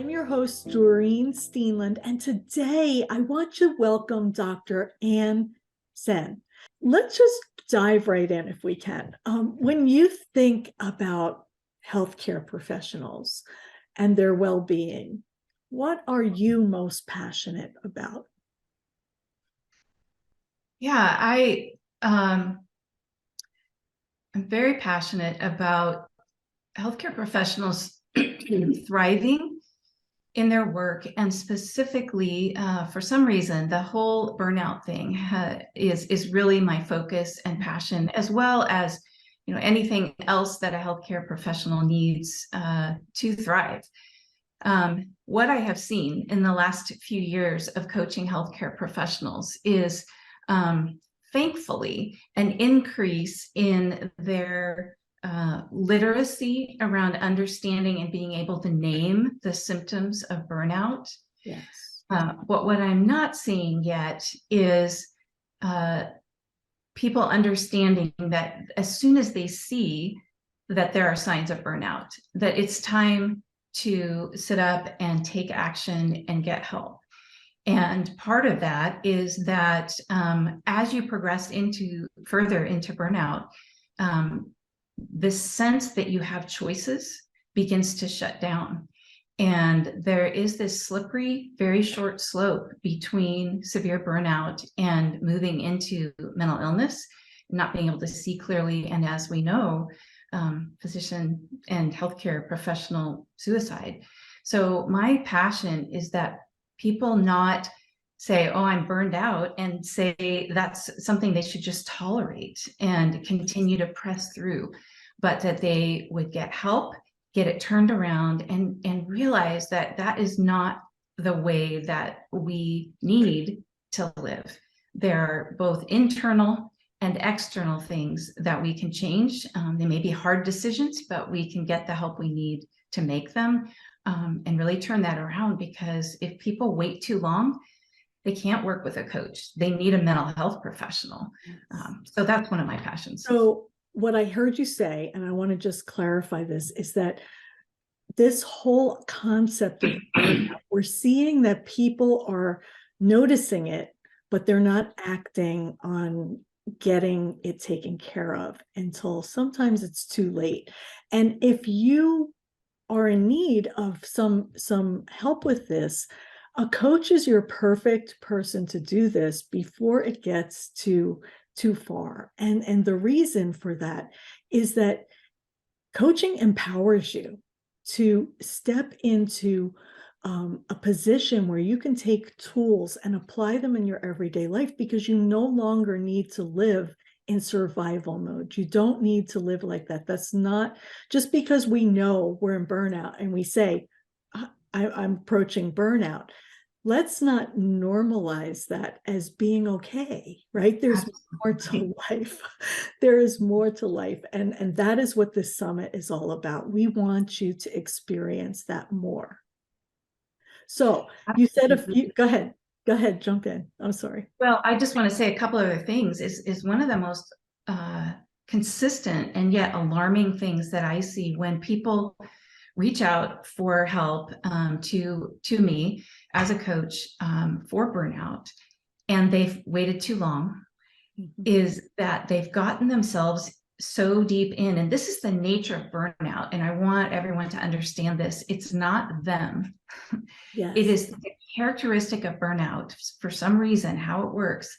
I'm your host, Doreen Steenland, and today I want to welcome Dr. Ann Tsen. Let's just dive right in if we can. When you think about healthcare professionals and their well-being, what are you most passionate about? Yeah, I'm very passionate about healthcare professionals thriving in their work, and specifically, for some reason, the whole burnout thing is really my focus and passion, as well as anything else that a healthcare professional needs to thrive. What I have seen in the last few years of coaching healthcare professionals is thankfully an increase in their literacy around understanding and being able to name the symptoms of burnout. Yes. What I'm not seeing yet is people understanding that as soon as they see that there are signs of burnout, that it's time to sit up and take action and get help. And part of that is that as you progress further into burnout, this sense that you have choices begins to shut down. And there is this slippery, very short slope between severe burnout and moving into mental illness, not being able to see clearly. And as we know, physician and healthcare professional suicide. So my passion is that people not say, oh, I'm burned out, and say that's something they should just tolerate and continue to press through, but that they would get help, get it turned around, and realize that that is not the way that we need to live. There are both internal and external things that we can change. They may be hard decisions, but we can get the help we need to make them, and really turn that around. Because if people wait too long, they can't work with a coach. They need a mental health professional. So that's one of my passions. So what I heard you say, and I want to just clarify this, is that this whole concept of burnout, we're seeing that people are noticing it, but they're not acting on getting it taken care of until sometimes it's too late. And if you are in need of some help with this, a coach is your perfect person to do this before it gets too far. And the reason for that is that coaching empowers you to step into a position where you can take tools and apply them in your everyday life, because you no longer need to live in survival mode. You don't need to live like that. That's not just because we know we're in burnout and we say, I'm approaching burnout. Let's not normalize that as being okay, right? There's more to life. There is more to life. And that is what this summit is all about. We want you to experience that more. So you said a few, go ahead, jump in. I'm sorry. Well, I just want to say a couple other things. Is one of the most consistent and yet alarming things that I see when people reach out for help to me as a coach for burnout, and they've waited too long, is that they've gotten themselves so deep in, and this is the nature of burnout, and I want everyone to understand this. It's not them. Yes. It is the characteristic of burnout. For some reason, how it works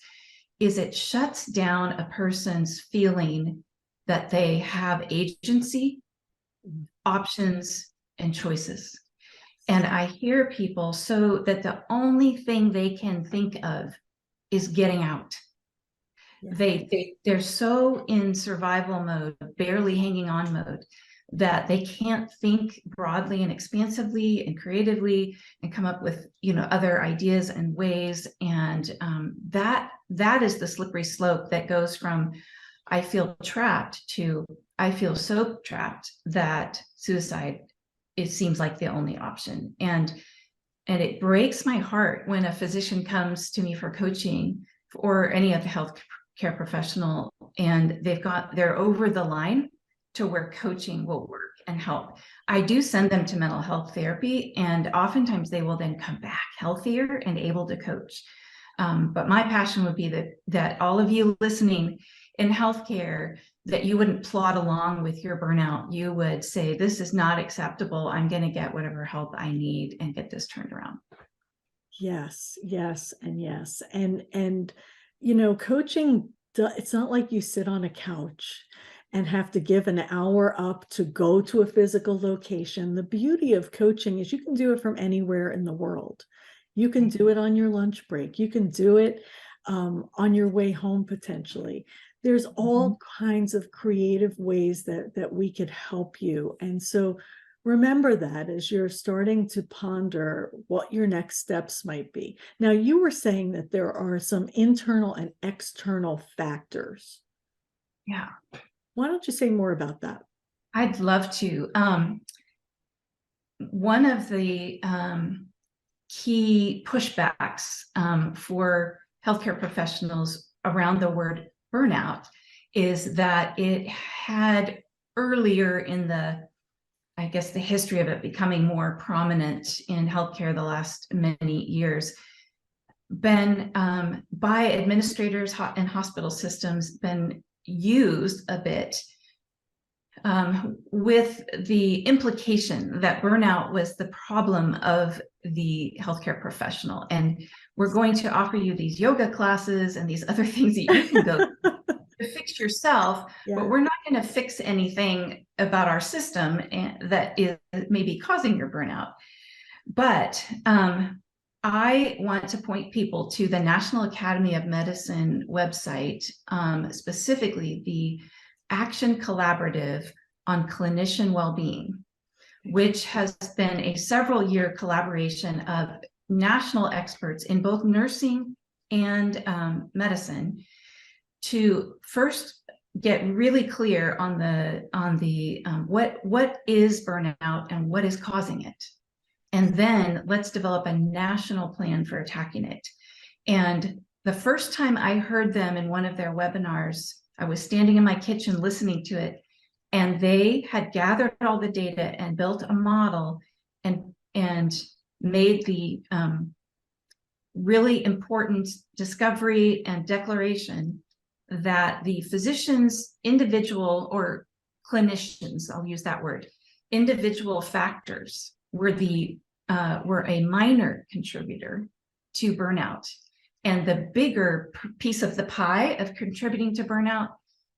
is it shuts down a person's feeling that they have agency, options, and choices. And I hear people so that the only thing they can think of is getting out. Yeah. They're so in survival mode, barely hanging on mode, that they can't think broadly and expansively and creatively and come up with other ideas and ways. And that is the slippery slope that goes from I feel trapped to I feel so trapped that suicide, it seems like the only option. And it breaks my heart when a physician comes to me for coaching, or any of the healthcare professional, and they're over the line to where coaching will work and help. I do send them to mental health therapy, and oftentimes they will then come back healthier and able to coach. But my passion would be that all of you listening in healthcare, that you wouldn't plod along with your burnout. You would say, this is not acceptable. I'm going to get whatever help I need and get this turned around. Yes, yes, and yes. And coaching, it's not like you sit on a couch and have to give an hour up to go to a physical location. The beauty of coaching is you can do it from anywhere in the world. You can do it on your lunch break. You can do it on your way home, potentially. There's all kinds of creative ways that we could help you. And so remember that as you're starting to ponder what your next steps might be. Now, you were saying that there are some internal and external factors. Yeah. Why don't you say more about that? I'd love to. One of the key pushbacks for healthcare professionals around the word burnout is that it had earlier in the history of it becoming more prominent in healthcare the last many years, been by administrators and hospital systems, been used a bit with the implication that burnout was the problem of the healthcare professional. And we're going to offer you these yoga classes and these other things that you can go to fix yourself, but we're not going to fix anything about our system that is maybe causing your burnout. But I want to point people to the National Academy of Medicine website, specifically the Action Collaborative on Clinician Wellbeing, which has been a several-year collaboration of national experts in both nursing and medicine to first get really clear on what is burnout and what is causing it. And then let's develop a national plan for attacking it. And the first time I heard them in one of their webinars, I was standing in my kitchen listening to it, and they had gathered all the data and built a model and made the really important discovery and declaration that the physician's individual, or clinicians, I'll use that word, individual factors were a minor contributor to burnout. And the bigger piece of the pie of contributing to burnout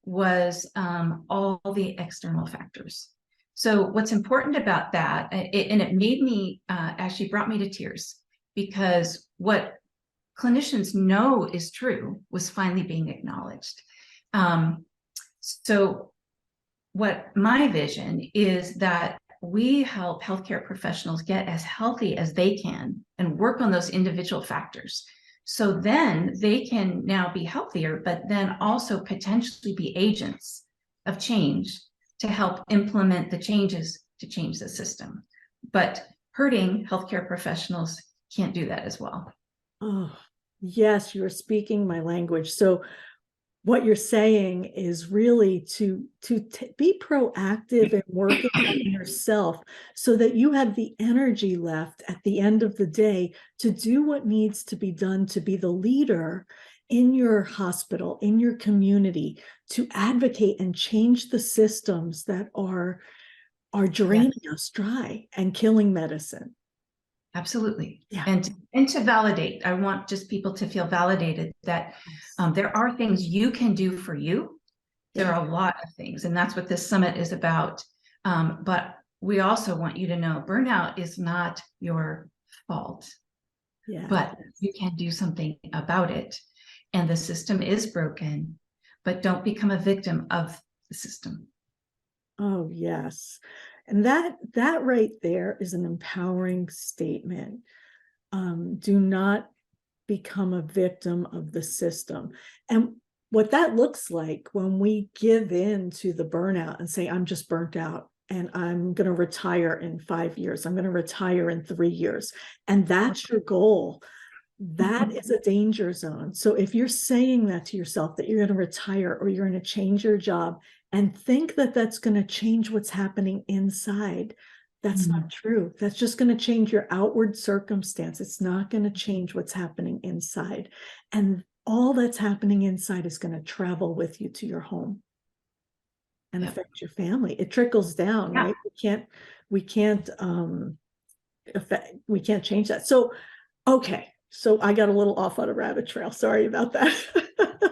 was all the external factors. So what's important about that, and it made me, actually brought me to tears, because what clinicians know is true was finally being acknowledged. So what my vision is that we help healthcare professionals get as healthy as they can and work on those individual factors. So then they can now be healthier, but then also potentially be agents of change to help implement the changes to change the system. But hurting healthcare professionals can't do that as well. Oh, yes, you're speaking my language. So what you're saying is really to be proactive and working on yourself so that you have the energy left at the end of the day to do what needs to be done to be the leader in your hospital, in your community, to advocate and change the systems that are draining us dry and killing medicine. Absolutely. Yeah. And to validate, I want just people to feel validated that there are things you can do for you. There are a lot of things, and that's what this summit is about. But we also want you to know burnout is not your fault, but you can do something about it. And the system is broken, but don't become a victim of the system. Oh, yes. And that right there is an empowering statement. Do not become a victim of the system. And what that looks like when we give in to the burnout and say, I'm just burnt out and I'm going to retire in 5 years. I'm going to retire in 3 years. And that's your goal. That is a danger zone. So if you're saying that to yourself, that you're going to retire or you're going to change your job and think that that's going to change what's happening inside. That's not true. That's just going to change your outward circumstance. It's not going to change what's happening inside. And all that's happening inside is going to travel with you to your home and affect your family. It trickles down, right? We can't change that. So, okay. So I got a little off on a rabbit trail. Sorry about that.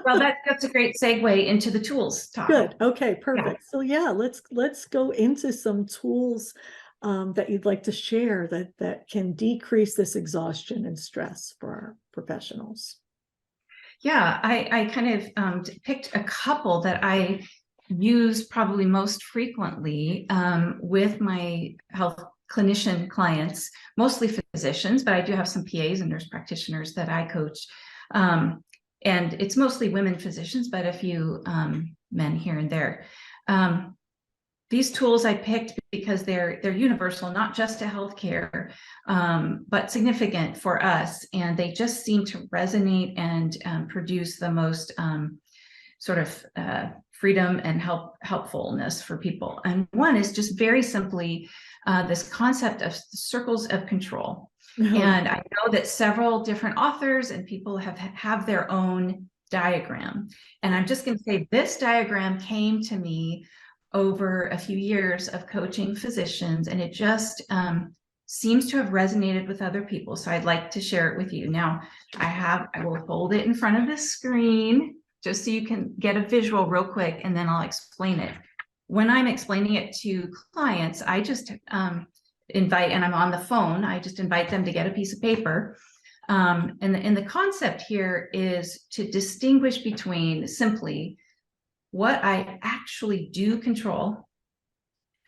Well, that's a great segue into the tools talk. Good. Okay, perfect. So yeah, let's go into some tools that you'd like to share that can decrease this exhaustion and stress for our professionals. Yeah, I kind of picked a couple that I use probably most frequently with my health clinician clients, mostly physicians, but I do have some PAs and nurse practitioners that I coach. And it's mostly women physicians, but a few men here and there. These tools I picked because they're universal, not just to healthcare, but significant for us. And they just seem to resonate and produce the most sort of freedom and helpfulness for people. And one is just very simply this concept of circles of control. And I know that several different authors and people have their own diagram. And I'm just going to say this diagram came to me over a few years of coaching physicians, and it just seems to have resonated with other people. So I'd like to share it with you. Now, I will hold it in front of the screen just so you can get a visual real quick, and then I'll explain it. When I'm explaining it to clients, I just invite, and I'm on the phone, I just invite them to get a piece of paper. And the concept here is to distinguish between simply what I actually do control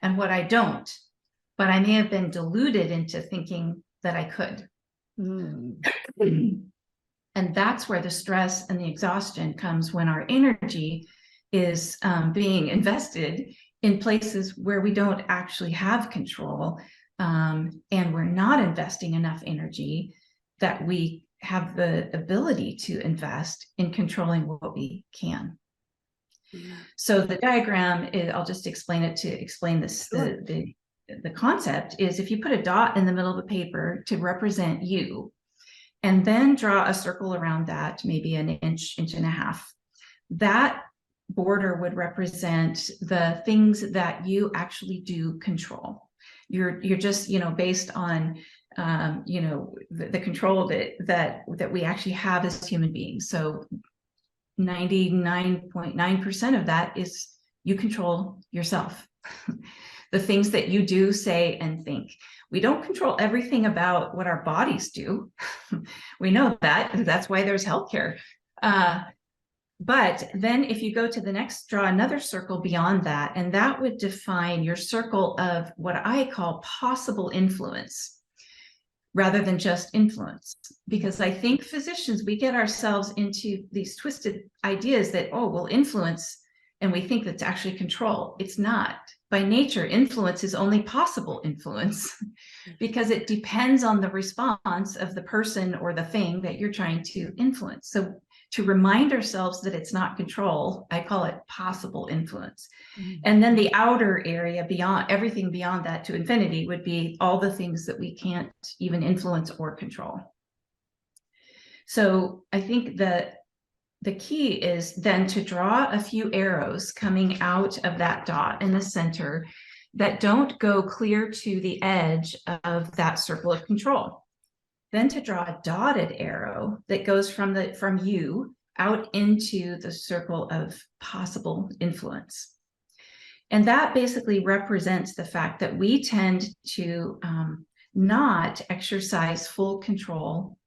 and what I don't, but I may have been deluded into thinking that I could. And that's where the stress and the exhaustion comes, when our energy is being invested in places where we don't actually have control, and we're not investing enough energy that we have the ability to invest in controlling what we can. So the diagram is, I'll just explain it to explain this. Sure. The concept is, if you put a dot in the middle of the paper to represent you, and then draw a circle around that, maybe an inch and a half, that border would represent the things that you actually do control. You're just, based on the control that we actually have as human beings. So 99.9% of that is you control yourself. The things that you do, say, and think. We don't control everything about what our bodies do. We know that. That's why there's healthcare. But then if you go to the next, draw another circle beyond that, and that would define your circle of what I call possible influence, rather than just influence. Because I think physicians, we get ourselves into these twisted ideas that, we'll influence, and we think that's actually control. It's not. By nature, influence is only possible influence, because it depends on the response of the person or the thing that you're trying to influence. So to remind ourselves that it's not control, I call it possible influence. And then the outer area, beyond everything beyond that to infinity, would be all the things that we can't even influence or control. So I think that the key is then to draw a few arrows coming out of that dot in the center that don't go clear to the edge of that circle of control. Then to draw a dotted arrow that goes from you out into the circle of possible influence. And that basically represents the fact that we tend to not exercise full control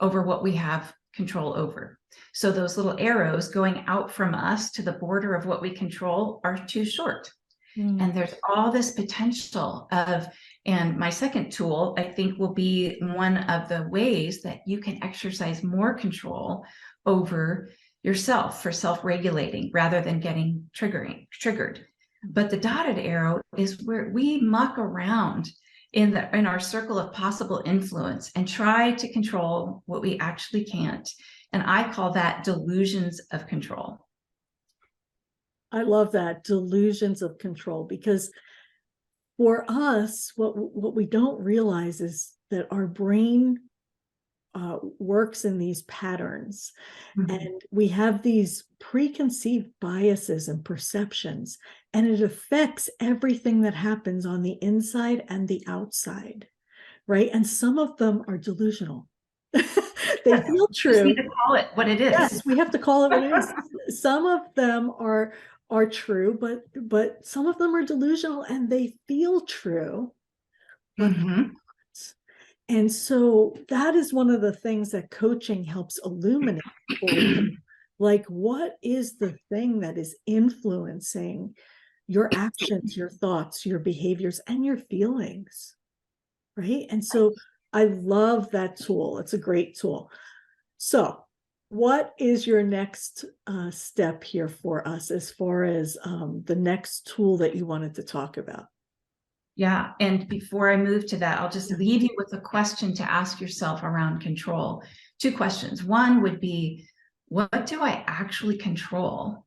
over what we have control over. So those little arrows going out from us to the border of what we control are too short. And there's all this potential of, and my second tool, I think, will be one of the ways that you can exercise more control over yourself for self-regulating rather than getting triggered. But the dotted arrow is where we muck around in our circle of possible influence and try to control what we actually can't. And I call that delusions of control. I love that, delusions of control, because for us, what we don't realize is that our brain works in these patterns, and we have these preconceived biases and perceptions, and it affects everything that happens on the inside and the outside, right? And some of them are delusional. They feel Just need true. to call it what it is. Yes, we have to call it what it is. Some of them are true, but some of them are delusional and they feel true, but and so that is one of the things that coaching helps illuminate for you. Like, what is the thing that is influencing your actions, your thoughts, your behaviors, and your feelings, right? And so I love that tool. It's a great tool. So what is your next step here for us as far as the next tool that you wanted to talk about? Yeah. And before I move to that, I'll just leave you with a question to ask yourself around control. Two questions. One would be, what do I actually control?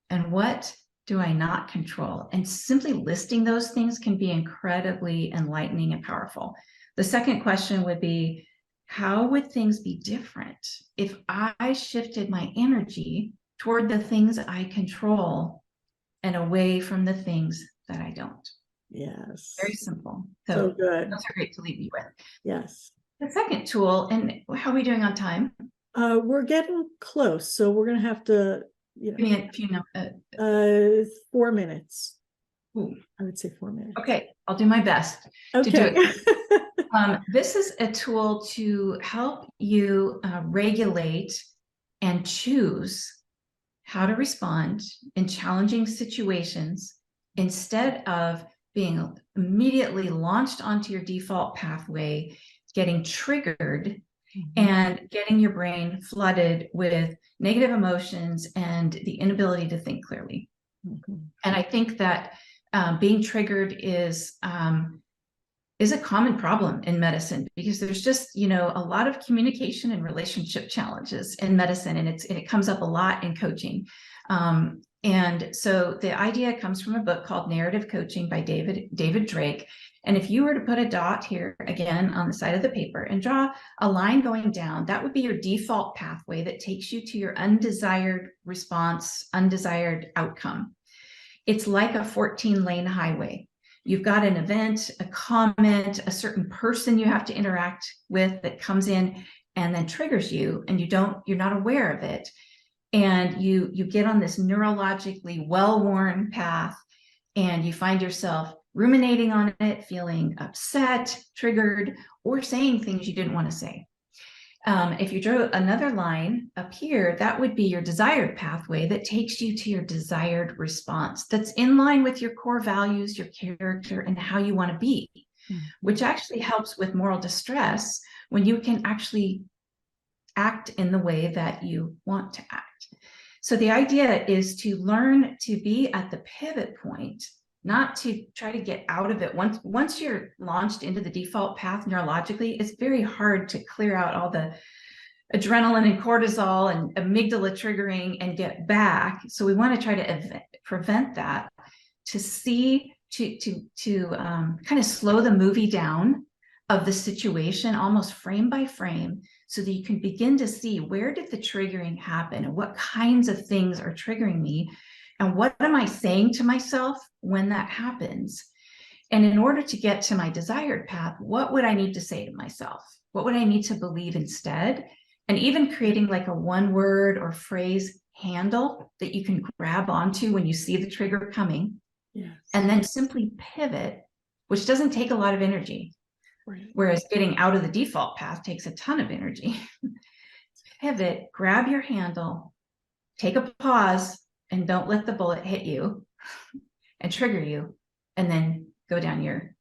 And what do I not control? And simply listing those things can be incredibly enlightening and powerful. The second question would be, how would things be different if I shifted my energy toward the things I control and away from the things that I don't? Yes. Very simple. So good. Those are great to leave you with. Yes. The second tool, and how are we doing on time? We're getting close, so we're gonna have to, Give me a few 4 minutes. Ooh. I would say 4 minutes. Okay, I'll do my best to do it. This is a tool to help you regulate and choose how to respond in challenging situations instead of being immediately launched onto your default pathway, getting triggered and getting your brain flooded with negative emotions and the inability to think clearly. And I think that being triggered is a common problem in medicine, because there's just, a lot of communication and relationship challenges in medicine, and it comes up a lot in coaching. And so the idea comes from a book called Narrative Coaching by David Drake. And if you were to put a dot here again on the side of the paper and draw a line going down, that would be your default pathway that takes you to your undesired response, undesired outcome. It's like a 14-lane highway. You've got an event, a comment, a certain person you have to interact with that comes in and then triggers you, and you're not aware of it. And you get on this neurologically well-worn path, and you find yourself ruminating on it, feeling upset, triggered, or saying things you didn't want to say. If you drew another line up here, that would be your desired pathway that takes you to your desired response that's in line with your core values, your character, and how you want to be, which actually helps with moral distress when you can actually act in the way that you want to act. So the idea is to learn to be at the pivot point, not to try to get out of it. Once you're launched into the default path neurologically, it's very hard to clear out all the adrenaline and cortisol and amygdala triggering and get back. So we want to try to prevent that, to kind of slow the movie down of the situation almost frame by frame, so that you can begin to see, where did the triggering happen and what kinds of things are triggering me, and what am I saying to myself when that happens? And in order to get to my desired path, what would I need to say to myself? What would I need to believe instead? And even creating like a one-word or phrase handle that you can grab onto when you see the trigger coming. Yes. And then simply pivot, which doesn't take a lot of energy. Right. Whereas getting out of the default path takes a ton of energy. Pivot, grab your handle, take a pause, and don't let the bullet hit you and trigger you, and then go down your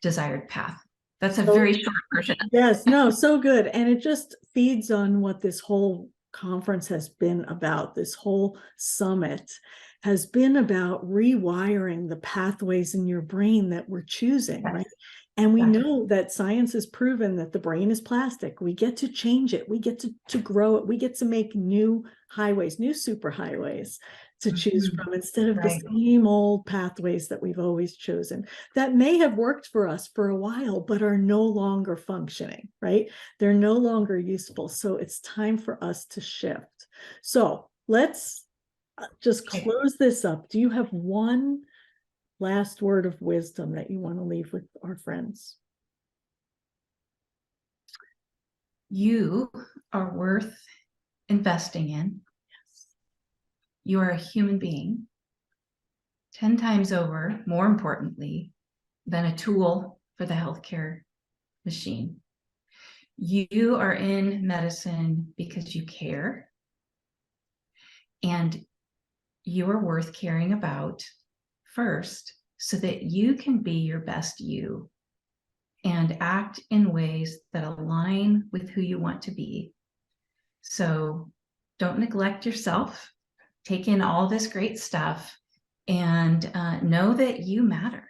desired path. That's a very short version. Yes, no, so good. And it just feeds on what this whole conference has been about. This whole summit has been about rewiring the pathways in your brain that we're choosing, right? And we know that science has proven that the brain is plastic. We get to change it. We get to grow it. We get to make new highways, new superhighways to choose Mhm. from instead of the Right. same old pathways that we've always chosen that may have worked for us for a while, but are no longer functioning, right? They're no longer useful. So it's time for us to shift. So let's just Okay. close this up. Do you have one last word of wisdom that you want to leave with our friends? You are worth investing in. You are a human being, 10 times over, more importantly, than a tool for the healthcare machine. You are in medicine because you care, and you are worth caring about first so that you can be your best you and act in ways that align with who you want to be. So don't neglect yourself. Take in all this great stuff and know that you matter.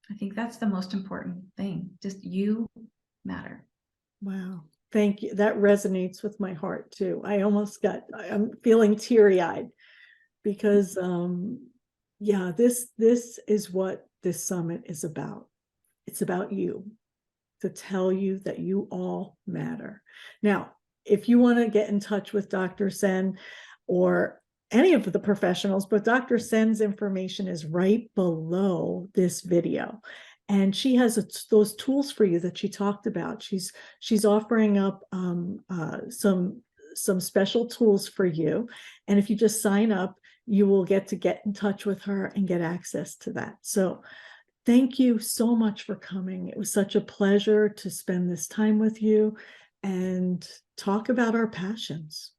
I think that's the most important thing. Just you matter. Wow. Thank you. That resonates with my heart too. I'm feeling teary-eyed because yeah, this is what this summit is about. It's about you, to tell you that you all matter. Now, if you want to get in touch with Dr. Tsen or any of the professionals, but Dr. Tsen's information is right below this video. And she has those tools for you that she talked about. She's offering up some special tools for you. And if you just sign up, you will get in touch with her and get access to that. So thank you so much for coming. It was such a pleasure to spend this time with you and talk about our passions.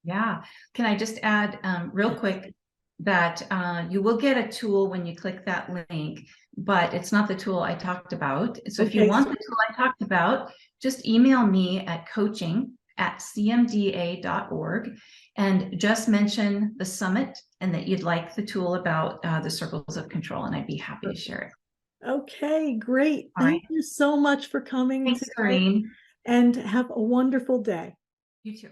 Yeah. Can I just add real quick that you will get a tool when you click that link, but it's not the tool I talked about. So if you want the tool I talked about, just email me at coaching@cmda.org and just mention the summit and that you'd like the tool about the circles of control, and I'd be happy to share it. Okay, great. All right. Thank you so much for coming Thanks, today Corinne. and have a wonderful day. You too.